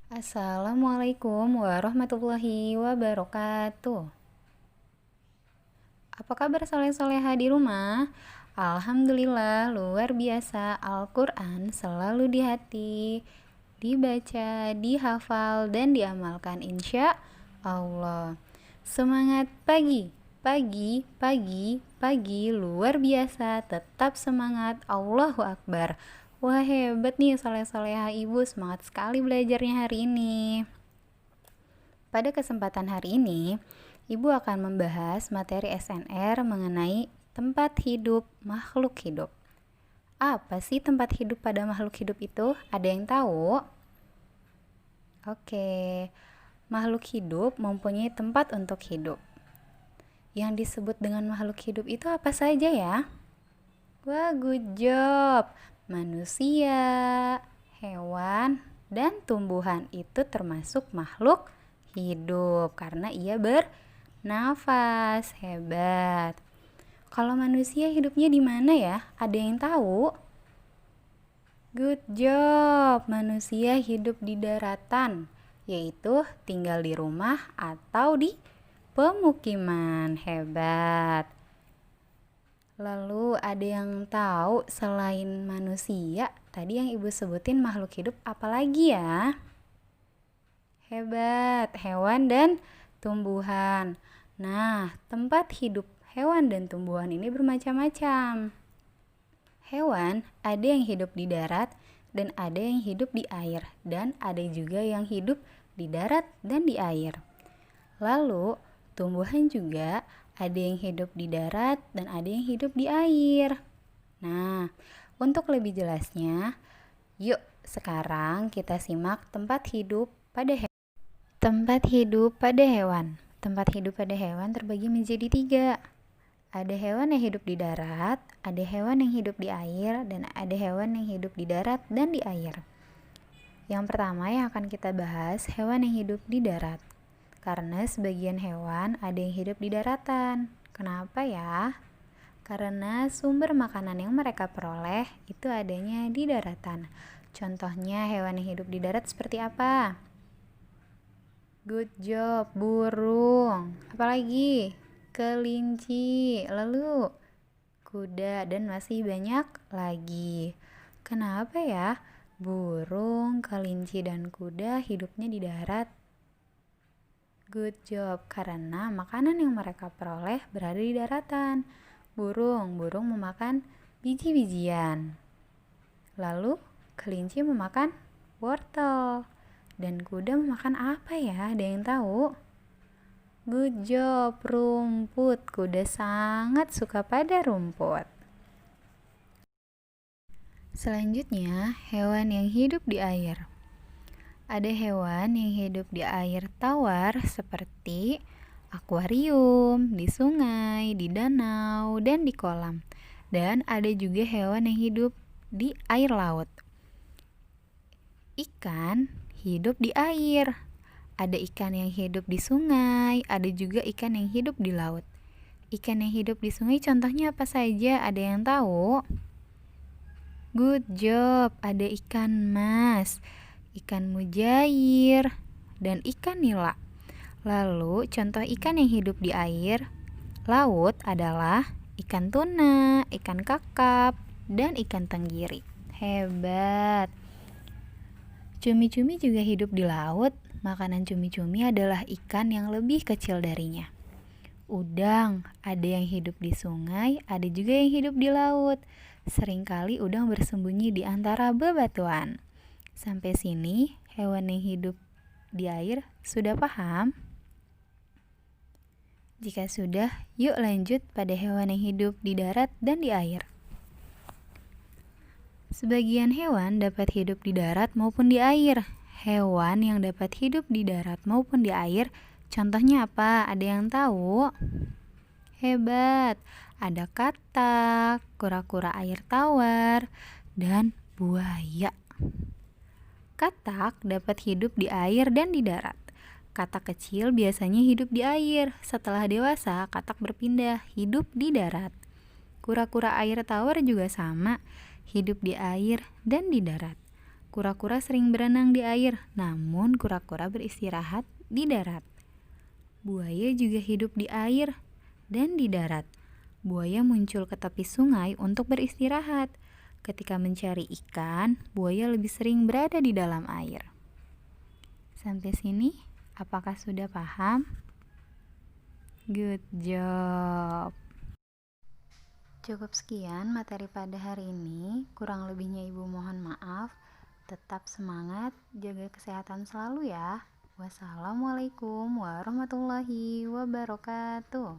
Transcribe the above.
Assalamualaikum warahmatullahi wabarakatuh. Apa kabar soleh-soleha di rumah? Alhamdulillah, luar biasa. Al-Quran selalu di hati, dibaca, dihafal, dan diamalkan insya Allah. Semangat pagi, pagi, pagi, pagi, luar biasa. Tetap semangat, Allahu Akbar. Wah, hebat nih soleh-soleha ibu, semangat sekali belajarnya hari ini. Pada kesempatan hari ini, Ibu akan membahas materi SNR mengenai tempat hidup makhluk hidup. Apa sih tempat hidup pada makhluk hidup itu? Ada yang tahu? Oke, makhluk hidup mempunyai tempat untuk hidup. Yang disebut dengan makhluk hidup itu apa saja ya? Wah, good job. Manusia, hewan, dan tumbuhan itu termasuk makhluk hidup karena ia bernafas. Hebat. Kalau manusia hidupnya di mana ya? Ada yang tahu? Good job. Manusia hidup di daratan, yaitu tinggal di rumah atau di pemukiman. Hebat. Lalu ada yang tahu selain manusia, tadi yang Ibu sebutin makhluk hidup apalagi ya? Hebat, hewan dan tumbuhan. Nah, tempat hidup hewan dan tumbuhan ini bermacam-macam. Hewan ada yang hidup di darat dan ada yang hidup di air, dan ada juga yang hidup di darat dan di air. Lalu, tumbuhan juga ada yang hidup di darat dan ada yang hidup di air. Nah, untuk lebih jelasnya, yuk sekarang kita simak tempat hidup pada hewan. Tempat hidup pada hewan. Tempat hidup pada hewan terbagi menjadi 3. Ada hewan yang hidup di darat, ada hewan yang hidup di air, dan ada hewan yang hidup di darat dan di air. Yang pertama yang akan kita bahas, hewan yang hidup di darat. Karena sebagian hewan ada yang hidup di daratan. Kenapa ya? Karena sumber makanan yang mereka peroleh itu adanya di daratan. Contohnya hewan yang hidup di darat seperti apa? Good job, burung. Apalagi? Kelinci. Lalu kuda dan masih banyak lagi. Kenapa ya? Burung, kelinci, dan kuda hidupnya di darat. Good job, karena makanan yang mereka peroleh berada di daratan. Burung memakan biji-bijian. Lalu, kelinci memakan wortel. Dan kuda memakan apa ya? Ada yang tahu? Good job, rumput. Kuda sangat suka pada rumput. Selanjutnya, hewan yang hidup di air. Ada hewan yang hidup di air tawar seperti akuarium, di sungai, di danau, dan di kolam. Dan ada juga hewan yang hidup di air laut. Ikan hidup di air. Ada ikan yang hidup di sungai, ada juga ikan yang hidup di laut. Ikan yang hidup di sungai contohnya apa saja? Ada yang tahu? Good job, ada ikan mas, ikan mujair, dan ikan nila. Lalu contoh ikan yang hidup di air laut adalah ikan tuna, ikan kakap, dan ikan tenggiri. Hebat. Cumi-cumi juga hidup di laut. Makanan cumi-cumi adalah ikan yang lebih kecil darinya. Udang, ada yang hidup di sungai, ada juga yang hidup di laut. Seringkali udang bersembunyi di antara bebatuan. Sampai sini, hewan yang hidup di air sudah paham? Jika sudah, yuk lanjut pada hewan yang hidup di darat dan di air. Sebagian hewan dapat hidup di darat maupun di air. Hewan yang dapat hidup di darat maupun di air, contohnya apa? Ada yang tahu? Hebat! Ada katak, kura-kura air tawar, dan buaya. Katak dapat hidup di air dan di darat. Katak kecil biasanya hidup di air. Setelah dewasa, katak berpindah hidup di darat. Kura-kura air tawar juga sama, hidup di air dan di darat. Kura-kura sering berenang di air, namun kura-kura beristirahat di darat. Buaya juga hidup di air dan di darat. Buaya muncul ke tepi sungai untuk beristirahat. Ketika mencari ikan, buaya lebih sering berada di dalam air. Sampai sini, apakah sudah paham? Good job. Cukup sekian materi pada hari ini. Kurang lebihnya Ibu mohon maaf. Tetap semangat, jaga kesehatan selalu ya. Wassalamualaikum warahmatullahi wabarakatuh.